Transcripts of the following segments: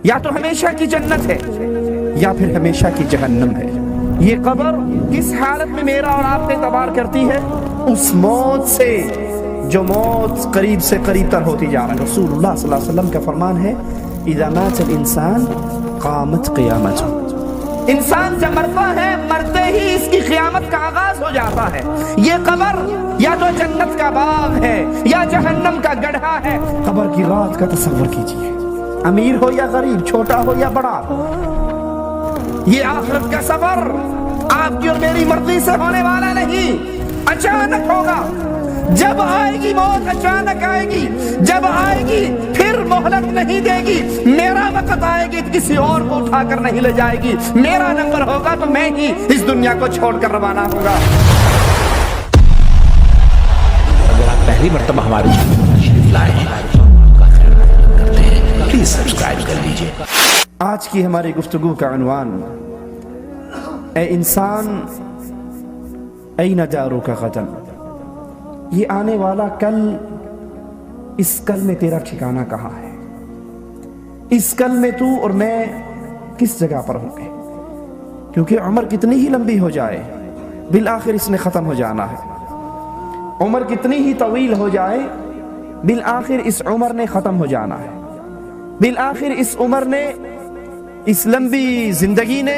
یا تو ہمیشہ کی جنت ہے یا پھر ہمیشہ کی جہنم ہے۔ یہ قبر کس حالت میں میرا اور آپ کا اعتبار کرتی ہے؟ اس موت سے جو موت قریب سے قریب تر ہوتی جا رہا ہے۔ رسول اللہ صلی اللہ علیہ وسلم کا فرمان ہے اذا مات الانسان قامت قیامت، انسان جب مرتا ہے مرتے ہی اس کی قیامت کا آغاز ہو جاتا ہے۔ یہ قبر یا تو جنت کا باغ ہے یا جہنم کا گڑھا ہے۔ قبر کی رات کا تصور کیجئے، امیر ہو یا غریب، چھوٹا ہو یا بڑا، یہ آخرت کا سفر آپ کی اور میری مرضی سے ہونے والا نہیں، اچانک ہوگا۔ جب آئے گی موت اچانک آئے گی، جب آئے گی پھر مہلت نہیں دے گی۔ میرا وقت آئے گی کسی اور کو اٹھا کر نہیں لے جائے گی، میرا نمبر ہوگا تو میں ہی اس دنیا کو چھوڑ کر روانہ ہوگا۔ اگر آپ پہلی مرتبہ ہمارے چینل پر تشریف لائے ہیں کا خیر کرتے ہیں، پلیز سبسکرائب کر لیجئے۔ آج کی ہماری گفتگو کا عنوان اے انسان این دارک غدا، یہ آنے والا کل، اس کل میں تیرا ٹھکانہ کہاں ہے؟ اس کل میں تو اور میں کس جگہ پر ہوں گے؟ کیونکہ عمر کتنی ہی لمبی ہو جائے بالآخر اس نے ختم ہو جانا ہے۔ عمر کتنی ہی طویل ہو جائے بالآخر اس عمر نے ختم ہو جانا ہے۔ بالآخر اس عمر نے، اس لمبی زندگی نے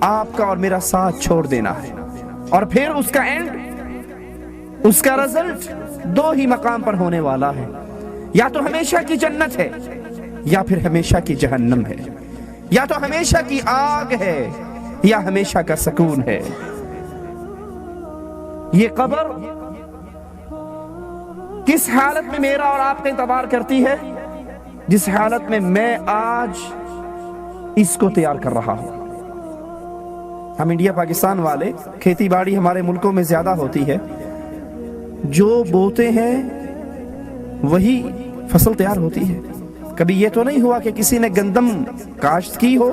آپ کا اور میرا ساتھ چھوڑ دینا ہے، اور پھر اس کا اینڈ، اس کا رزلٹ دو ہی مقام پر ہونے والا ہے، یا تو ہمیشہ کی جنت ہے یا پھر ہمیشہ کی جہنم ہے، یا تو ہمیشہ کی آگ ہے یا ہمیشہ کا سکون ہے۔ یہ قبر کس حالت میں میرا اور آپ کا اعتبار کرتی ہے؟ جس حالت میں میں آج اس کو تیار کر رہا ہوں۔ ہم انڈیا پاکستان والے، کھیتی باڑی ہمارے ملکوں میں زیادہ ہوتی ہے، جو بوتے ہیں وہی فصل تیار ہوتی ہے۔ کبھی یہ تو نہیں ہوا کہ کسی نے گندم کاشت کی ہو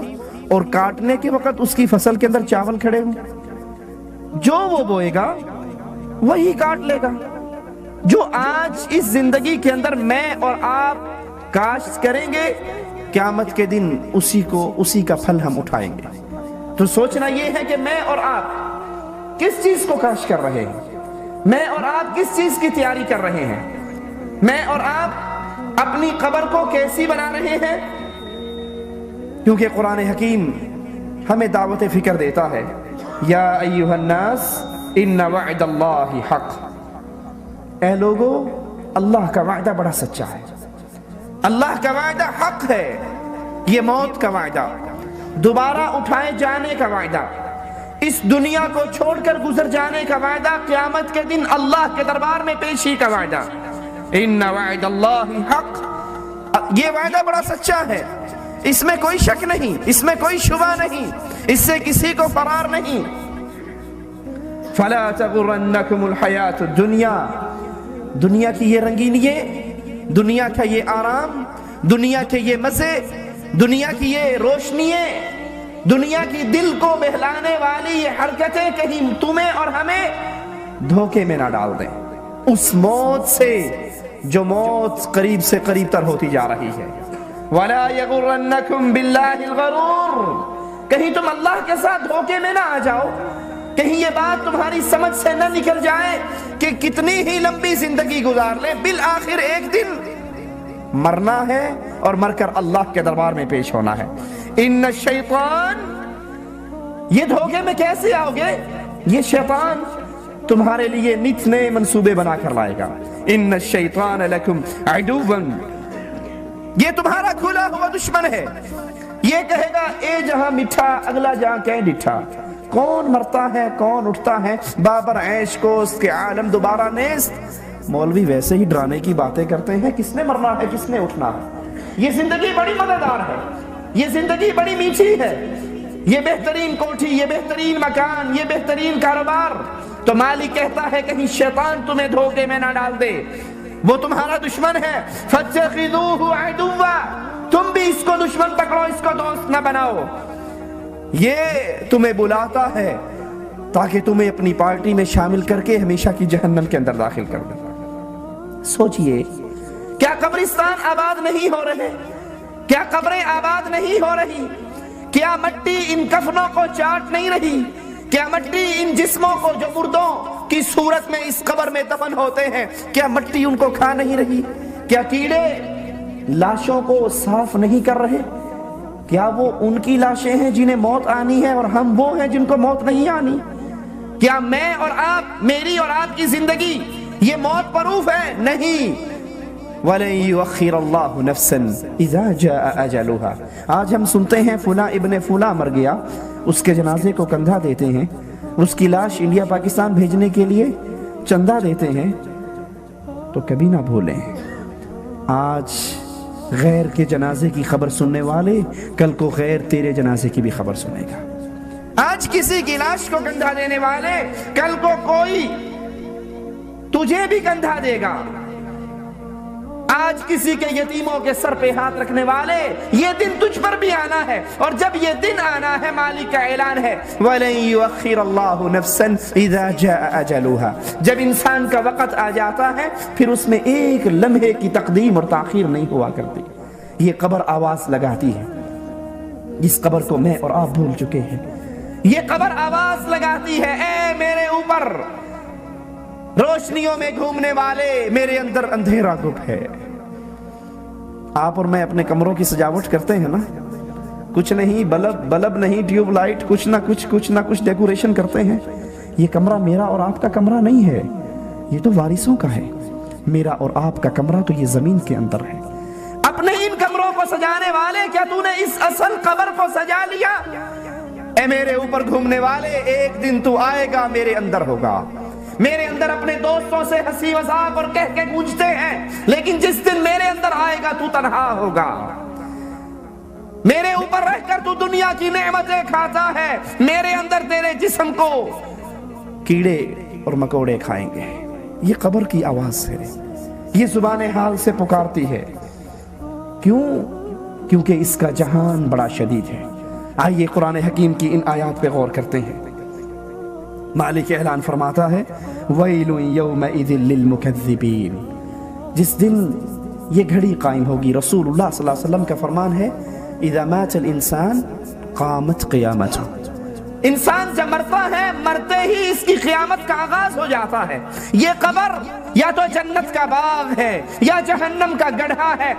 اور کاٹنے کے وقت اس کی فصل کے اندر چاول کھڑے ہوں۔ جو وہ بوئے گا وہی کاٹ لے گا۔ جو آج اس زندگی کے اندر میں اور آپ کاشت کریں گے، قیامت کے دن اسی کا پھل ہم اٹھائیں گے۔ تو سوچنا یہ ہے کہ میں اور آپ کس چیز کو کاشت کر رہے ہیں، میں اور آپ کس چیز کی تیاری کر رہے ہیں، میں اور آپ اپنی قبر کو کیسی بنا رہے ہیں؟ کیونکہ قرآن حکیم ہمیں دعوت فکر دیتا ہے، یا ایھا الناس ان وعد اللہ حق، اے لوگو اللہ کا وعدہ بڑا سچا ہے، اللہ کا وعدہ حق ہے۔ یہ موت کا وعدہ، دوبارہ اٹھائے جانے کا وعدہ، اس دنیا کو چھوڑ کر گزر جانے کا وعدہ، قیامت کے دن اللہ کے دربار میں پیشی کا وعدہ، ان وعد اللہ حق، یہ وعدہ بڑا سچا ہے، اس میں کوئی شک نہیں، اس میں کوئی شبہ نہیں، اس سے کسی کو فرار نہیں۔ فلا تغرنکم الحیات الدنیا، دنیا کی یہ رنگینیاں، دنیا کا یہ آرام، دنیا کے یہ مزے، دنیا کی یہ روشنیاں، دنیا کی دل کو بہلانے والی یہ حرکتیں کہیں تمہیں اور ہمیں دھوکے میں نہ ڈال دیں اس موت سے جو موت قریب سے قریب تر ہوتی جا رہی ہے۔ وَلَا يَغُرَّنَّكُمْ بِاللَّهِ الْغَرُورُ، کہیں تم اللہ کے ساتھ دھوکے میں نہ آ جاؤ، کہیں یہ بات تمہاری سمجھ سے نہ نکل جائے کہ کتنی ہی لمبی زندگی گزار لیں، بالآخر ایک دن مرنا ہے اور مر کر اللہ کے دربار میں پیش ہونا ہے۔ ان الشیطان، یہ دھوکے میں کیسے آؤ گے؟ یہ شیطان تمہارے لیے نت نئے منصوبے بنا کر لائے گا۔ ان الشیطان لکم عدو، یہ تمہارا کھلا ہوا دشمن ہے۔ یہ کہے گا اے جہاں میٹھا اگلا جہاں کہیں ڈٹھا، کون مرتا ہے کون اٹھتا ہے، بابر عیش کو اس کے عالم دوبارہ نیست۔ مولوی ویسے ہی ڈرانے کی باتیں کرتے ہیں، کس نے مرنا ہے کس نے اٹھنا ہے۔ یہ زندگی بڑی مزیدار ہے، یہ زندگی بڑی میٹھی ہے، یہ بہترین کوٹھی، یہ بہترین مکان، یہ بہترین کاروبار۔ تو مالک کہتا ہے کہیں شیطان تمہیں دھوکے میں نہ ڈال دے، وہ تمہارا دشمن ہے۔ فَاتَّخِذُوهُ عَدُوًّا، تم بھی اس کو دشمن پکڑو، اس کو دوست نہ بناؤ۔ یہ تمہیں بلاتا ہے تاکہ تمہیں اپنی پارٹی میں شامل کر کے ہمیشہ کی جہنم کے اندر داخل کر دے۔ سوچئے، کیا قبرستان آباد نہیں ہو رہے؟ کیا قبریں آباد نہیں ہو رہی؟ کیا مٹی ان کفنوں کو چاٹ نہیں رہی؟ کیا مٹی ان جسموں کو جو مردوں کی صورت میں اس قبر میں دفن ہوتے ہیں، کیا مٹی ان کو کھا نہیں رہی؟ کیا کیڑے لاشوں کو صاف نہیں کر رہے؟ کیا وہ ان کی لاشیں ہیں جنہیں موت آنی ہے اور ہم وہ ہیں جن کو موت نہیں آنی؟ کیا میں اور آپ، میری اور آپ کی زندگی یہ موت پروف ہے؟ نہیں۔ وَلَن يُؤَخِّرَ اللَّهُ نَفْسًا إِذَا جَاءَ أَجَلُهَا۔ آج ہم سنتے ہیں فلاں ابن فلاں مر گیا، اس کے جنازے کو کندھا دیتے ہیں، اس کی لاش انڈیا پاکستان بھیجنے کے لیے چندہ دیتے ہیں، تو کبھی نہ بھولیں آج غیر کے جنازے کی خبر سننے والے کل کو غیر تیرے جنازے کی بھی خبر سنے گا۔ آج کسی کی لاش کو کندھا دینے والے کل کو کوئی تجھے بھی کندھا دے گا۔ آج کسی کے یتیموں کے سر پہ ہاتھ رکھنے والے یہ دن تجھ پر بھی آنا ہے، اور جب یہ دن آنا ہے مالک کا اعلان ہے وَلَن يُؤَخِّرَ اللَّهُ نَفْسًا إِذَا جَاءَ أَجَلُهَا۔ جب انسان کا وقت آ جاتا ہے پھر اس میں ایک لمحے کی تقدیم اور تاخیر نہیں ہوا کرتی۔ یہ قبر آواز لگاتی ہے، جس قبر کو میں اور آپ بھول چکے ہیں۔ یہ قبر آواز لگاتی ہے، اے میرے اوپر روشنیوں میں گھومنے والے، میرے اندر اندھیرا گپ ہے۔ آپ اور میں اپنے کمروں کی سجاوٹ کرتے ہیں نا، کچھ نہیں، بلب نہیں، ٹیوب لائٹ، کچھ نہ کچھ ڈیکوریشن کرتے ہیں۔ یہ کمرہ میرا اور آپ کا کمرہ نہیں ہے، یہ تو وارثوں کا ہے۔ میرا اور آپ کا کمرہ تو یہ زمین کے اندر ہے۔ اپنے ان کمروں کو سجانے والے، کیا تو نے اس اصل قبر کو سجا لیا؟ اے میرے اوپر گھومنے والے، ایک دن تو آئے گا میرے اندر ہوگا۔ میرے اندر اپنے دوستوں سے ہنسی مذاق اور کہہ کے گونجتے ہیں، لیکن جس دن میرے اندر آئے گا تو تنہا ہوگا۔ میرے اوپر رہ کر تو دنیا کی نعمتیں کھاتا ہے، میرے اندر تیرے جسم کو کیڑے اور مکوڑے کھائیں گے۔ یہ قبر کی آواز ہے، یہ زبان حال سے پکارتی ہے۔ کیوں؟ کیونکہ اس کا جہان بڑا شدید ہے۔ آئیے قرآن حکیم کی ان آیات پہ غور کرتے ہیں۔ مالک اعلان فرماتا ہے وَيْلٌ يَوْمَئِذٍ لِّلْمُكَذِّبِينَ۔ جس دن یہ گھڑی قائم ہوگی، رسول اللہ صلی اللہ علیہ وسلم کا فرمان ہے اِذَا مَاتَ الْإِنسَانُ قَامَتْ قِيَامَتُهُ۔ انسان جب مرتا ہے، مرتے ہی اس کی قیامت کا آغاز ہو جاتا ہے۔ یہ قبر یا تو جنت کا باغ ہے یا جہنم کا گڑھا ہے۔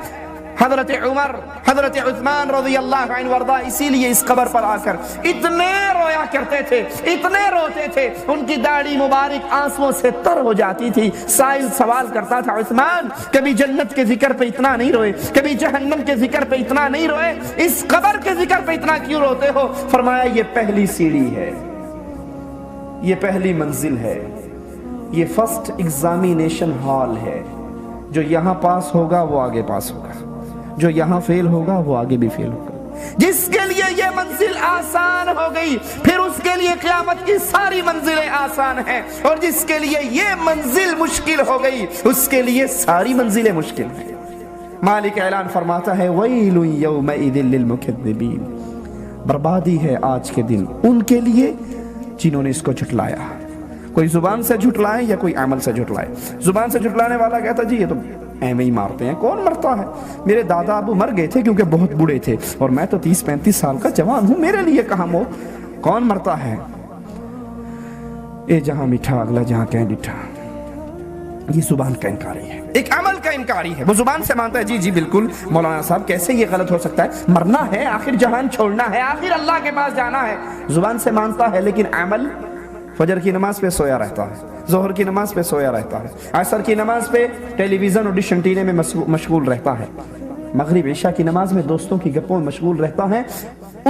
حضرت عمر، حضرت عثمان رضی اللہ عنہ وارضا اسی لیے اس قبر پر آ کر اتنے رویا کرتے تھے، اتنے روتے تھے، ان کی داڑھی مبارک آنسوؤں سے تر ہو جاتی تھی۔ سائل سوال کرتا تھا عثمان کبھی جنت کے ذکر پہ اتنا نہیں روئے، کبھی جہنم کے ذکر پہ اتنا نہیں روئے، اس قبر کے ذکر پہ اتنا کیوں روتے ہو؟ فرمایا یہ پہلی سیڑھی ہے، یہ پہلی منزل ہے، یہ فرسٹ ایگزامینیشن ہال ہے۔ جو یہاں پاس ہوگا وہ آگے پاس ہوگا، جو یہاں فیل ہوگا وہ آگے بھی فیل ہوگا۔ جس کے لیے یہ منزل آسان ہو گئی پھر اس کے لیے قیامت کی ساری منزلیں آسان ہیں، اور جس کے لیے یہ منزل مشکل ہو گئی اس کے لیے ساری منزلیں مشکل ہیں۔ مالک اعلان فرماتا ہے وَيْلٌ يَوْمَئِذٍ لِّلْمُكَذِّبِينَ۔ بربادی ہے آج کے دن ان کے لیے جنہوں نے اس کو جھٹلایا۔ کوئی زبان سے جھٹلائے یا کوئی عمل سے جھٹلائے۔ زبان سے جھٹلانے والا کہتا جی یہ تو ایویں ہی مارتے ہیں، کون مرتا ہے؟ میرے دادا ابو مر گئے تھے کیونکہ بہت بوڑھے تھے، اور میں تو 30-35 سال کا جوان ہوں، میرے لیے کہاں وہ کون مرتا ہے؟ اے جہاں میٹھا اگلا جہاں کہیں ڈٹھا۔ یہ زبان کا انکاری ہے، ایک عمل کا انکاری ہے۔ وہ زبان سے مانتا ہے جی بالکل مولانا صاحب کیسے یہ غلط ہو سکتا ہے، مرنا ہے، آخر جہان چھوڑنا ہے، آخر اللہ کے پاس جانا ہے۔ زبان سے مانتا ہے لیکن عمل فجر کی نماز پہ سویا رہتا ہے، ظہر کی نماز پہ سویا رہتا ہے، عصر کی نماز پہ ٹیلی ویژن اور ڈش انٹینے میں مشغول رہتا ہے، مغرب عشاء کی نماز میں دوستوں کی گپوں میں مشغول رہتا ہے۔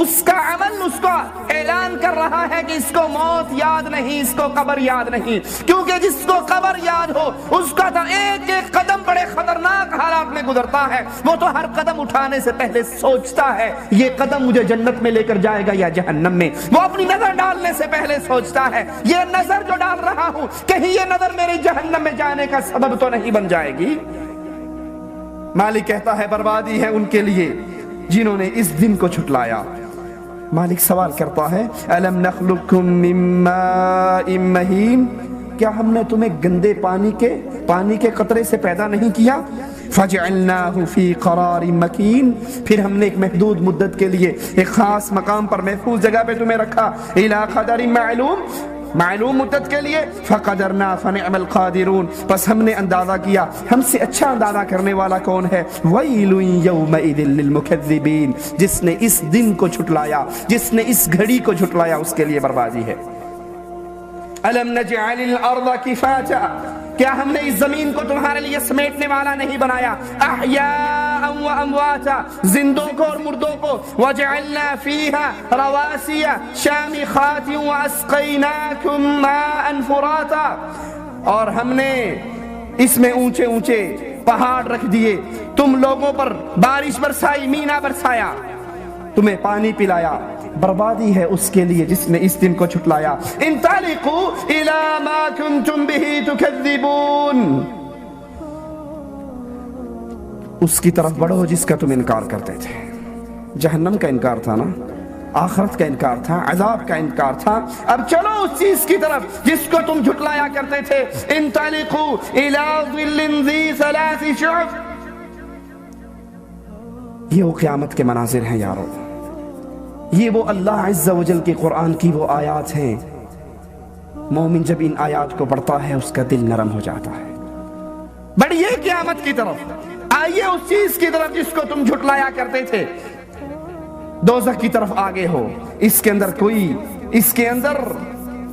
اس کا عمل اس کو اعلان کر رہا ہے کہ اس کو موت یاد نہیں، اس کو قبر یاد نہیں، کیونکہ جس کو قبر یاد ہو اس کا تو ایک ایک قدم بڑے خطرناک حالات میں گزرتا ہے۔ وہ تو ہر قدم اٹھانے سے پہلے سوچتا ہے یہ قدم مجھے جنت میں لے کر جائے گا یا جہنم میں۔ وہ اپنی نظر ڈالنے سے پہلے سوچتا ہے یہ نظر جو ڈال رہا ہوں کہیں یہ نظر میری جہنم میں جانے کا سبب تو نہیں بن جائے گی۔ مالک کہتا ہے بربادی ہے ان کے لیے جنہوں نے اس دن کو چھٹلایا۔ مالک سوال کرتا ہے الم نخلقکم من ماء مہین، کیا ہم نے تمہیں گندے پانی کے قطرے سے پیدا نہیں کیا؟ فجعلناه فی قرار مکین، پھر ہم نے ایک محدود مدت کے لیے ایک خاص مقام پر محفوظ جگہ پہ تمہیں رکھا، الی قدر معلوم مدت کے لیے، فقدرنا فنعم القادرون، پس ہم نے اندازہ کیا، ہم سے اچھا اندازہ کرنے والا کون ہے؟ ویل یومئذ للمکذبین، جس نے اس دن کو جھٹلایا، جس نے اس گھڑی کو جھٹلایا، اس کے لیے بربادی ہے۔ الم نجعل الارض کفاتا، کیا ہم نے اس زمین کو تمہارے لیے سمیٹنے والا نہیں بنایا؟ احیاء و امواتا، زندوں کو اور مردوں کو، وجعلنا فیہا رواسیا شامخات واسقیناکم ماء فراتا، اور ہم نے اس میں اونچے اونچے پہاڑ رکھ دیے، تم لوگوں پر بارش برسائی، مینا برسایا، تمہیں پانی پلایا۔ بربادی ہے اس کے لیے جس نے اس دن کو چھٹلایا۔ انطلقوا الی ما کنتم بہ تکذبون، اس کی طرف بڑھو جس کا تم انکار کرتے تھے۔ جہنم کا انکار تھا نا، آخرت کا انکار تھا، عذاب کا انکار تھا، اب چلو اس چیز کی طرف جس کو تم جھٹلایا کرتے تھے۔ انطلقوا الی ظل ذی ثلاث شعب، یہ وہ قیامت کے مناظر ہیں یارو، یہ وہ اللہ عز و جل کے قرآن کی وہ آیات ہیں۔ مومن جب ان آیات کو پڑھتا ہے اس کا دل نرم ہو جاتا ہے۔ بڑھئے قیامت کی طرف، آئیے اس چیز کی طرف جس کو تم جھٹلایا کرتے تھے۔ دوزخ کی طرف آگے ہو، اس کے اندر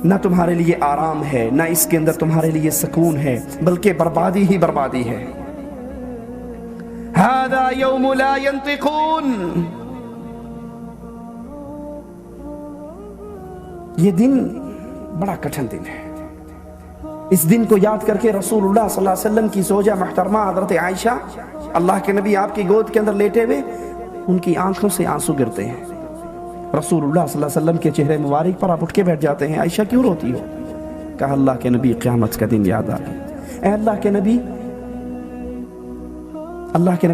نہ تمہارے لیے آرام ہے، نہ اس کے اندر تمہارے لیے سکون ہے، بلکہ بربادی ہی بربادی ہے۔ ھذا یوم لا ینطقون، یہ دن بڑا کٹھن دن ہے۔ اس دن کو یاد کر کے رسول اللہ صلی اللہ علیہ وسلم کی زوجہ محترمہ حضرت عائشہ، اللہ کے نبی آپ کی گود کے اندر لیٹے ہوئے، ان کی آنکھوں سے آنسو گرتے ہیں۔ رسول اللہ صلی اللہ علیہ وسلم کے چہرے مبارک پر آپ اٹھ کے بیٹھ جاتے ہیں۔ عائشہ کیوں روتی ہو؟ کہا اللہ کے نبی قیامت کا دن یاد آ گیا۔ اے اللہ کے نبی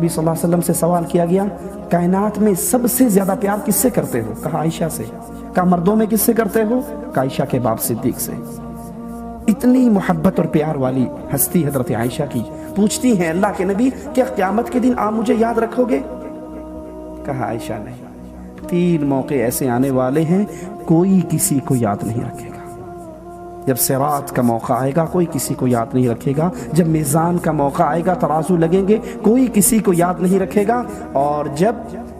صلی اللہ علیہ وسلم سے سوال کیا گیا، کائنات میں سب سے زیادہ پیار کس سے کرتے ہو؟ کہا عائشہ سے۔ کہا مردوں میں کس سے کرتے ہو؟ کہا عائشہ کے باپ صدیق سے۔ اتنی محبت اور پیار والی ہستی حضرت عائشہ کی، پوچھتی ہیں اللہ کے نبی کیا قیامت کے دن آپ مجھے یاد رکھو گے؟ کہا عائشہ نہیں، 3 موقع ایسے آنے والے ہیں کوئی کسی کو یاد نہیں رکھے گا۔ جب صراط کا موقع آئے گا کوئی کسی کو یاد نہیں رکھے گا، جب میزان کا موقع آئے گا ترازو لگیں گے کوئی کسی کو یاد نہیں رکھے گا، اور جب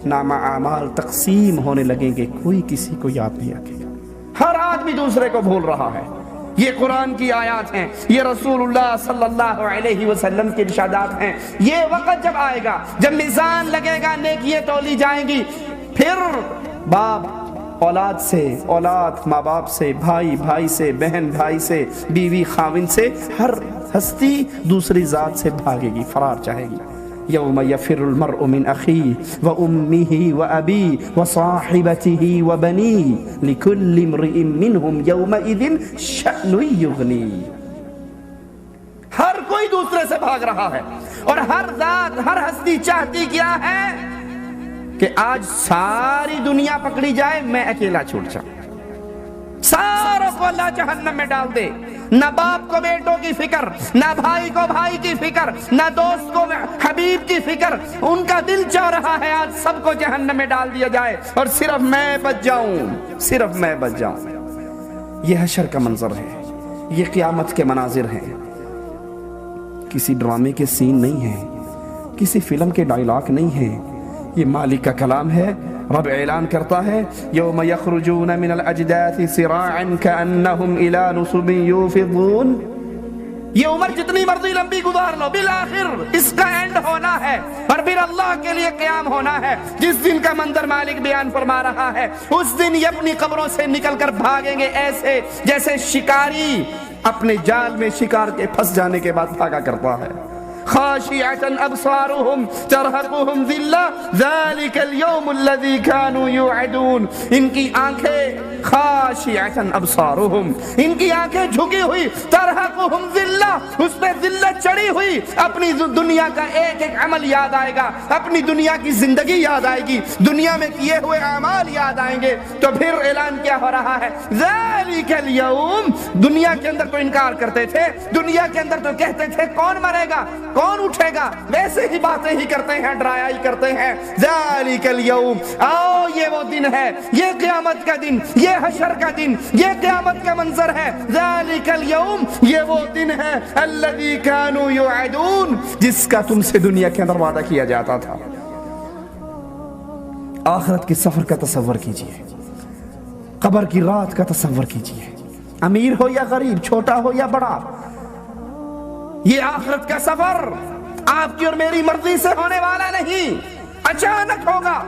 نامہ اعمال تقسیم ہونے لگیں گے کوئی کسی کو یاد نہیں رکھے گا۔ ہر آدمی دوسرے کو بھول رہا ہے۔ یہ قرآن کی آیات ہیں، یہ رسول اللہ صلی اللہ علیہ وسلم کے ارشادات ہیں۔ یہ وقت جب آئے گا، جب میزان لگے گا، نیکیاں تولی جائیں گی، پھر باپ اولاد سے، اولاد ماں باپ سے، بھائی بھائی سے، بہن بھائی سے، بیوی خاوند سے، ہر ہستی دوسری ذات سے بھاگے گی، فرار چاہے گی۔ یوم یفر المرء من اخیہ وامہ وابیہ وصاحبتہ وبنیہ لکل امرئ منہم یومئذ شأن یغنیہ۔ ہر کوئی دوسرے سے بھاگ رہا ہے، اور ہر ذات، ہر ہستی چاہتی کیا ہے کہ آج ساری دنیا پکڑی جائے، میں اکیلا چھوٹ جاؤں۔ ساروں کو اللہ جہنم میں ڈال دے، نہ باپ کو بیٹوں کی فکر، نہ بھائی کو بھائی کی فکر، نہ دوست کو حبیب کی فکر۔ ان کا دل چاہ رہا ہے آج سب کو جہنم میں ڈال دیا جائے اور صرف میں بچ جاؤں، صرف میں بچ جاؤں۔ یہ حشر کا منظر ہے، یہ قیامت کے مناظر ہیں، کسی ڈرامے کے سین نہیں ہیں، کسی فلم کے ڈائلاگ نہیں ہیں، یہ مالک کا کلام ہے۔ رب اعلان کرتا ہے یوم یخرجون من الاجداث سراعا کانہم الی نصب یوفضون۔ یہ عمر جتنی مرضی لمبی گزار لو، بالآخر اس کا اینڈ ہونا ہے اور پھر اللہ کے لیے قیام ہونا ہے۔ جس دن کا منظر مالک بیان فرما رہا ہے، اس دن یہ اپنی قبروں سے نکل کر بھاگیں گے ایسے جیسے شکاری اپنے جال میں شکار کے پھنس جانے کے بعد بھاگا کرتا ہے۔ خاشعة ابصارهم ترهقهم ذلة ذلك اليوم الذي كانوا يوعدون۔ ان کی آنکھیں خاشعة ابصارهم، ان کی آنکھیں جھکی ہوئی، ترهقهم ذلة، اس پہ ذلت چڑھی ہوئی، اپنی دنیا کا ایک ایک عمل یاد آئے گا، اپنی دنیا کی زندگی یاد آئے گی، دنیا میں کیے ہوئے اعمال یاد آئیں گے۔ تو پھر اعلان کیا ہو رہا ہے؟ ذلك اليوم، دنیا کے اندر تو انکار کرتے تھے، دنیا کے اندر تو کہتے تھے کون مرے گا؟ کون اٹھے گا؟ ویسے ہی باتیں ہی کرتے ہیں، ڈرایا ہی کرتے ہیں۔ ذالک الیوم، آؤ یہ وہ دن ہے، یہ قیامت کا دن، یہ حشر کا دن، یہ قیامت کا منظر ہے۔ ذالک الیوم، یہ وہ دن ہے الذی کانوا یوعدون، جس کا تم سے دنیا کے اندر وعدہ کیا جاتا تھا۔ آخرت کے سفر کا تصور کیجئے، قبر کی رات کا تصور کیجئے، امیر ہو یا غریب، چھوٹا ہو یا بڑا، یہ آخرت کا سفر آپ کی اور میری مرضی سے ہونے والا نہیں، اچانک ہوگا۔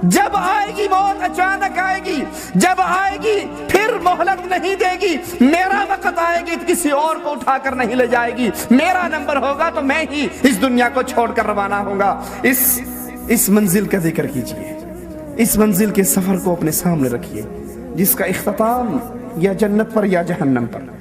جب آئے گی موت اچانک آئے گی، جب آئے گی پھر مہلت نہیں دے گی۔ میرا وقت آئے گی تو کسی اور کو اٹھا کر نہیں لے جائے گی، میرا نمبر ہوگا تو میں ہی اس دنیا کو چھوڑ کر روانہ ہوں گا۔ اس منزل کا ذکر کیجئے، اس منزل کے سفر کو اپنے سامنے رکھیے، جس کا اختتام یا جنت پر یا جہنم پر۔